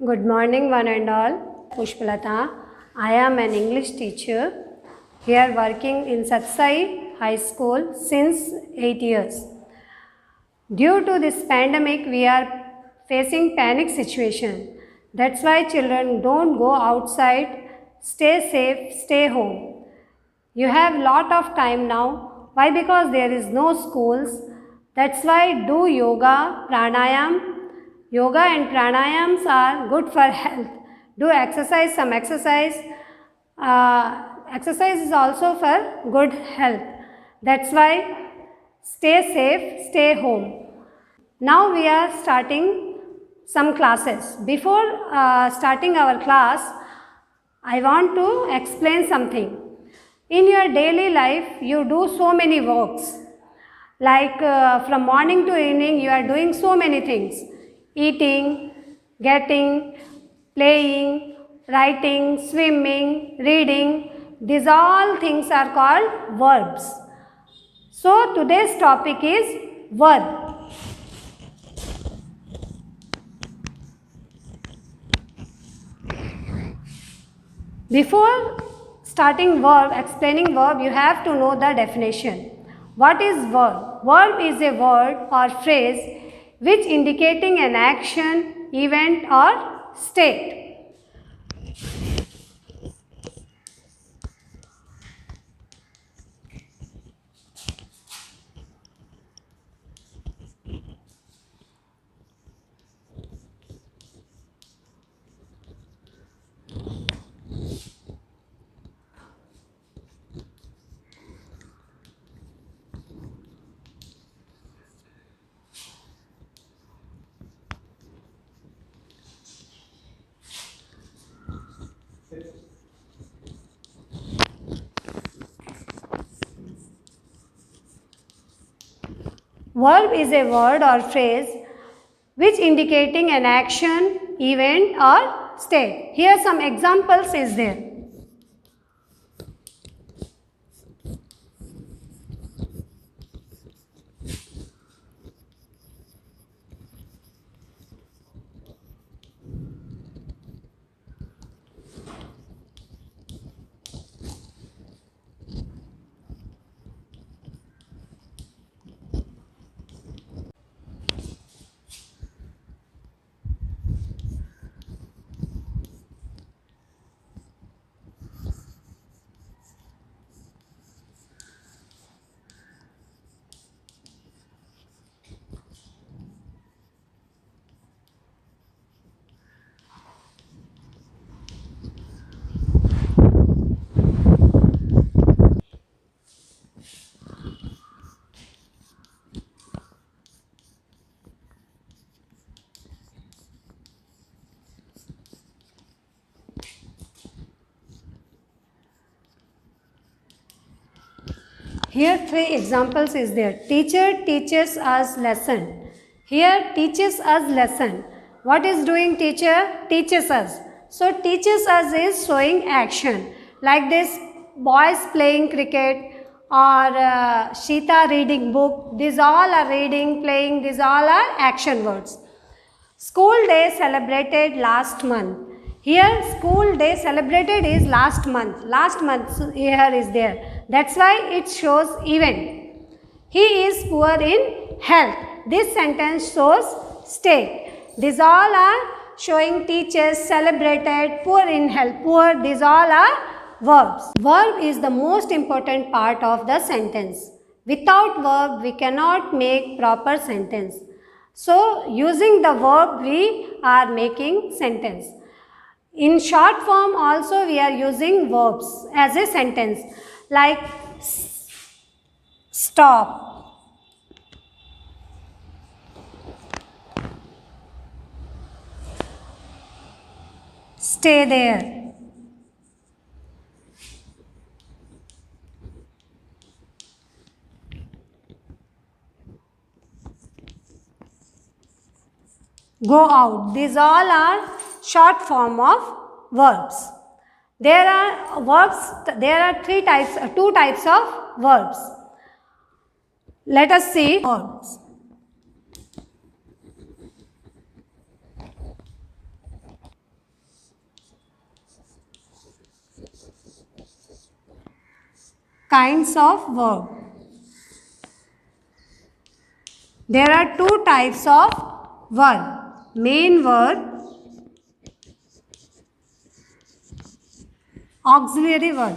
Good morning, one and all. PUSPHA LATA. I am an English teacher here working in Satsai High School since 8 years. Due to this pandemic, we are facing panic situation. That's why children don't go outside. Stay safe, stay home. You have lot of time now. Why? Because there is no schools. That's why do yoga, pranayam. Yoga and pranayams are good for health. Do exercise, some exercise. Exercise is also for good health. That's why stay safe, stay home. Now we are starting some classes. Before starting our class, I want to explain something. In your daily life, you do so many works. Like from morning to evening, you are doing so many things. Eating, getting, playing, writing, swimming, reading. These all things are called verbs. So today's topic is verb. Before starting verb, explaining verb, you have to know the definition. What is verb? Verb is a word or phrase which indicating an action, event or state. Verb is a word or phrase which indicating an action, event or state. Here some examples is there. Here three examples is there. Teacher teaches us lesson. Here teaches us lesson. What is doing teacher? Teaches us. So teaches us is showing action. Like this boys playing cricket or Shita reading book. These all are reading, playing. These all are action words. School day celebrated last month. Here school day celebrated is last month. Last month here is there. That's why it shows event. He is poor in health. This sentence shows state. These all are showing teachers celebrated, poor in health, poor. These all are verbs. Verb is the most important part of the sentence. Without verb, we cannot make proper sentence. So, using the verb, we are making sentence. In short form also we are using verbs as a sentence like stop, stay there, go out. These all are short form of verbs. There are verbs, there are two types of verbs. Let us see verbs. kinds of verb. There are two types of verb. Main verb, auxiliary verb.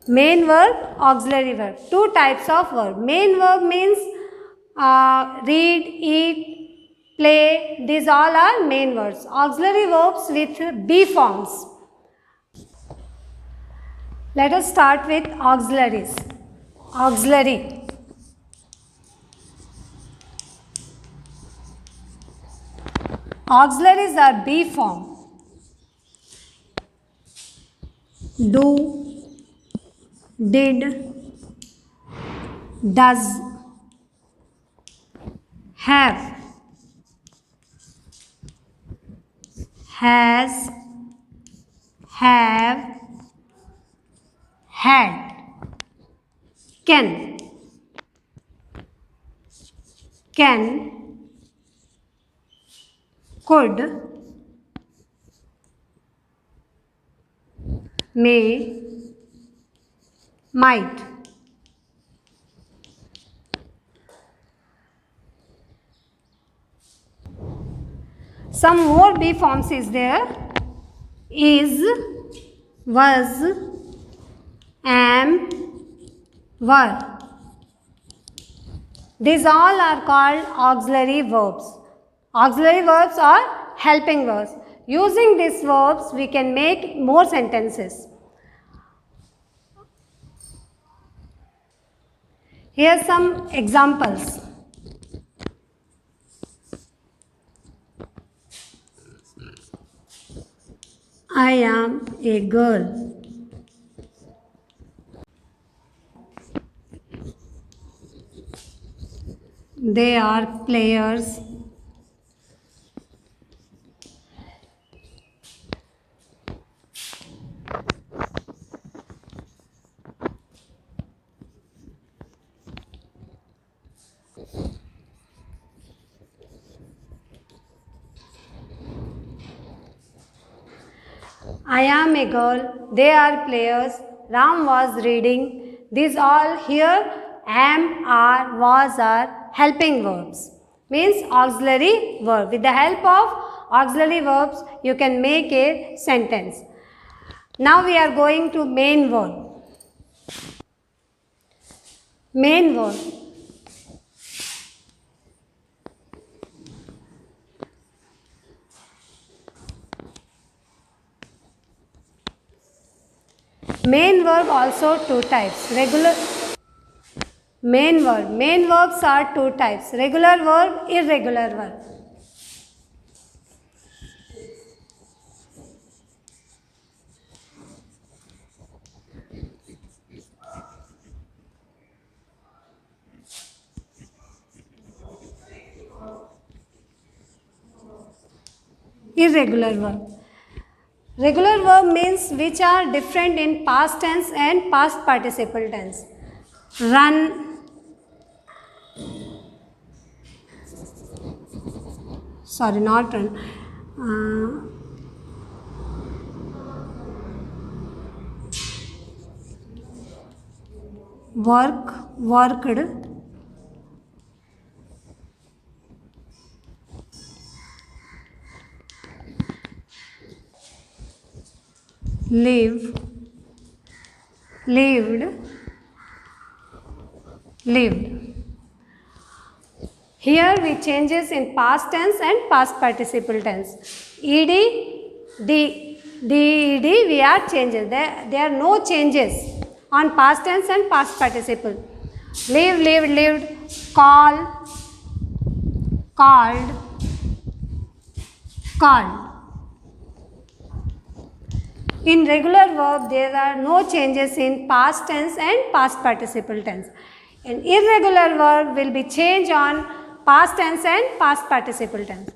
Main verb, auxiliary verb. Two types of verb. Main verb means read, eat, play. These all are main verbs. Auxiliary verbs with be forms. Let us start with auxiliaries. Auxiliary. Auxiliaries are be form. Do, did, does, have, has, have, had, can, could, may, might. Some more be forms is there. Is, was, am, were. These all are called auxiliary verbs. Auxiliary verbs are helping verbs. Using these verbs, we can make more sentences. Here are some examples. I am a girl. They are players. I am a girl. They are players. Ram was reading. These all here am, are, was are helping verbs. Means auxiliary verb. With the help of auxiliary verbs, you can make a sentence. Now we are going to main verb. Main verb. Main verb also two types. Regular main verb. Main verbs are two types. Regular verb, irregular verb. Irregular verb. Regular verb means which are different in past tense and past participle tense. Run, sorry, not run. Work, worked. Live, lived, lived. Here we changes in past tense and past participle tense. Ed, ded, we are changes. There are no changes on past tense and past participle. Live, lived, lived. Call, called, called. In regular verb, there are no changes in past tense and past participle tense. An irregular verb will be changed on past tense and past participle tense.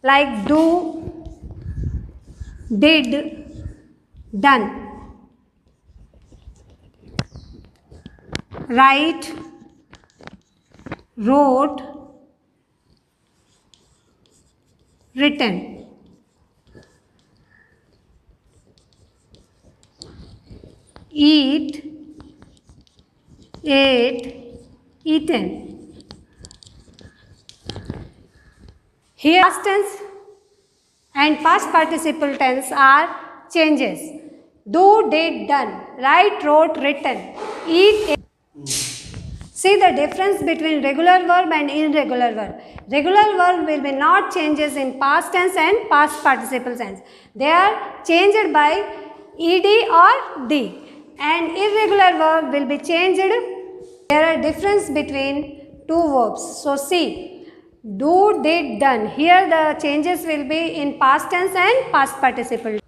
Like do, did, done. Write, wrote, written. Eat, ate, eaten. Here past tense and past participle tense are changes. Do, did, done. Write, wrote, written. Eat, ate. See the difference between regular verb and irregular verb. Regular verb will be not changes in past tense and past participle tense. They are changed by ed or d. And irregular verb will be changed. There are difference between two verbs. So see, do, did, done. Here the changes will be in past tense and past participle.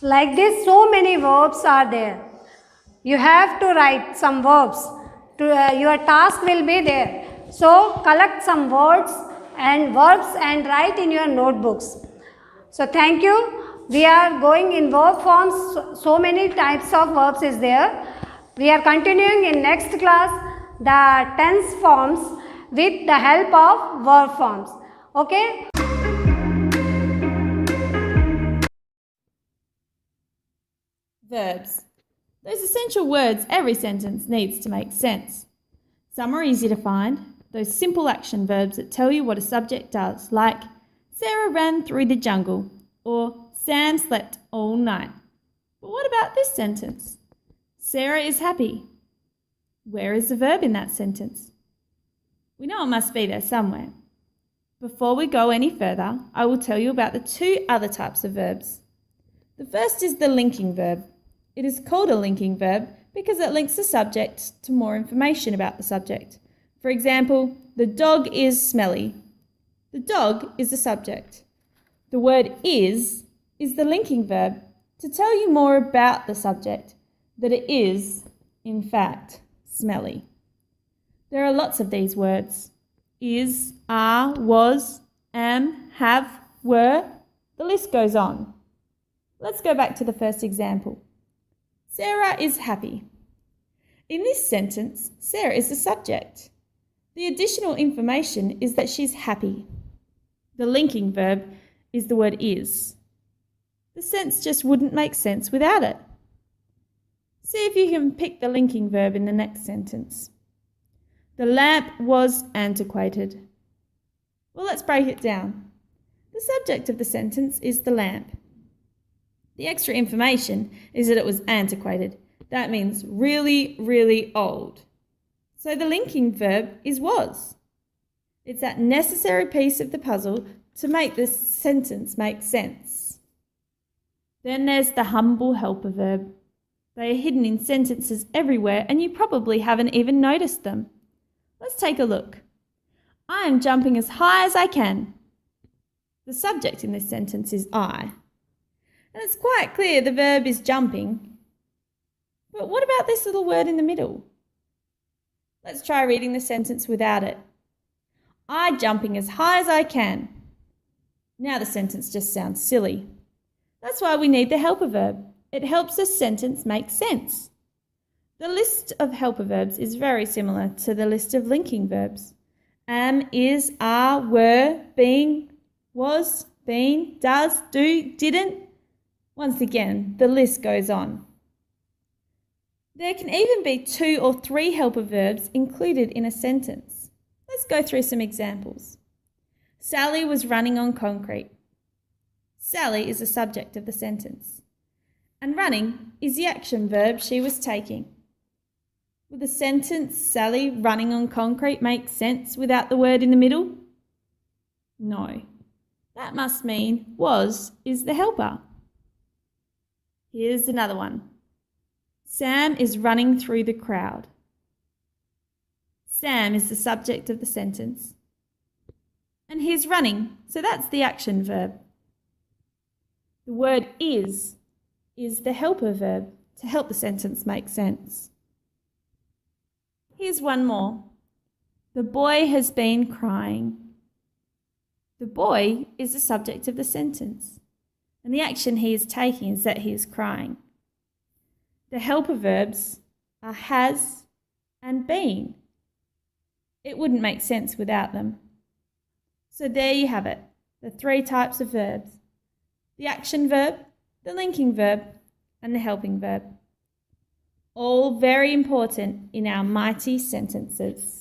Like this, so many verbs are there. You have to write some verbs. Your task will be there. So collect some words and verbs and write in your notebooks. So thank you. We are going in verb forms. So many types of verbs is there. We are continuing in next class the tense forms with the help of verb forms. Okay. Verbs. Those essential words every sentence needs to make sense. Some are easy to find, those simple action verbs that tell you what a subject does, like Sarah ran through the jungle or Sam slept all night. But what about this sentence? Sarah is happy. Where is the verb in that sentence? We know it must be there somewhere. Before we go any further, I will tell you about the two other types of verbs. The first is the linking verb. It is called a linking verb because it links the subject to more information about the subject. For example, the dog is smelly. The dog is the subject. The word is the linking verb to tell you more about the subject, that it is, in fact, smelly. There are lots of these words. Is, are, was, am, have, were. The list goes on. Let's go back to the first example. Sarah is happy. In this sentence, Sarah is the subject. The additional information is that she's happy. The linking verb is the word is. The sentence just wouldn't make sense without it. See if you can pick the linking verb in the next sentence. The lamp was antiquated. Well, let's break it down. The subject of the sentence is the lamp. The extra information is that it was antiquated. That means really, really old. So the linking verb is was. It's that necessary piece of the puzzle to make this sentence make sense. Then there's the humble helper verb. They are hidden in sentences everywhere and you probably haven't even noticed them. Let's take a look. I am jumping as high as I can. The subject in this sentence is I. And it's quite clear the verb is jumping. But what about this little word in the middle? Let's try reading the sentence without it. I jumping as high as I can. Now the sentence just sounds silly. That's why we need the helper verb. It helps the sentence make sense. The list of helper verbs is very similar to the list of linking verbs. Am, is, are, were, being, was, been, does, do, didn't. Once again, the list goes on. There can even be 2 or 3 helper verbs included in a sentence. Let's go through some examples. Sally was running on concrete. Sally is the subject of the sentence. And running is the action verb she was taking. Will the sentence, Sally running on concrete, make sense without the word in the middle? No. That must mean was is the helper. Here's another one. Sam is running through the crowd. Sam is the subject of the sentence. And he's running, so that's the action verb. The word is the helper verb to help the sentence make sense. Here's one more. The boy has been crying. The boy is the subject of the sentence. And the action he is taking is that he is crying. The helper verbs are has and been. It wouldn't make sense without them. So there you have it. the three types of verbs: the action verb, the linking verb, and the helping verb. All very important in our mighty sentences.